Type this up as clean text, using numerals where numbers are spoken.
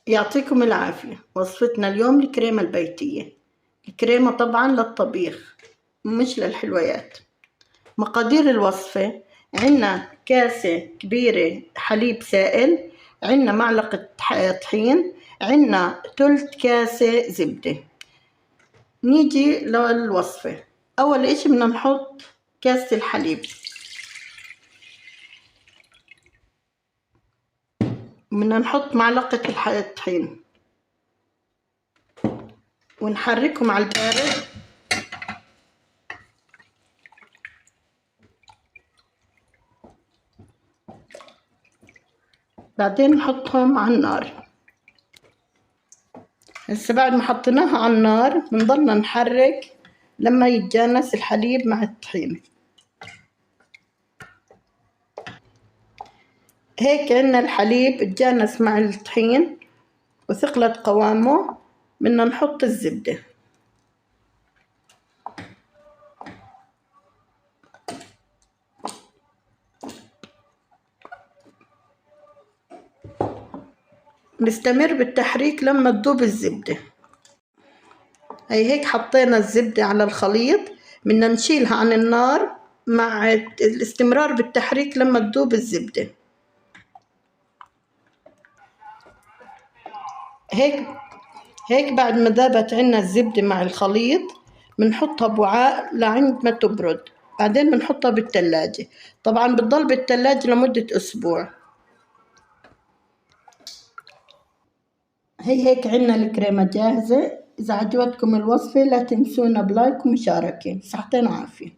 يعطيكم العافية. وصفتنا اليوم الكريمة البيتية. الكريمة طبعا للطبيخ مش للحلويات. مقادير الوصفة: عنا كاسة كبيرة حليب سائل، عنا معلقة طحين، عنا 3 كاسة زبدة. نيجي للوصفة. أول إشي بدنا نحط كاسة الحليب، بدنا نحط معلقة الطحين ونحركهم على البارد. بعدين نحطهم على النار. هسه بعد ما حطيناها على النار بنضلنا نحرك لما يتجانس الحليب مع الطحين. هيك عنا الحليب اتجانس مع الطحين وثقلت قوامه، بدنا نحط الزبدة. نستمر بالتحريك لما تذوب الزبدة. هيك حطينا الزبدة على الخليط، بدنا نشيلها عن النار مع الاستمرار بالتحريك لما تذوب الزبدة. هيك بعد ما ذابت عنا الزبدة مع الخليط بنحطها بوعاء لعند ما تبرد، بعدين بنحطها بالثلاجة. طبعا بتضل بالثلاجة لمدة أسبوع. هيك عنا الكريمة جاهزة. إذا عجبتكم الوصفة لا تنسونا بلايك ومشاركة. صحتين وعافية.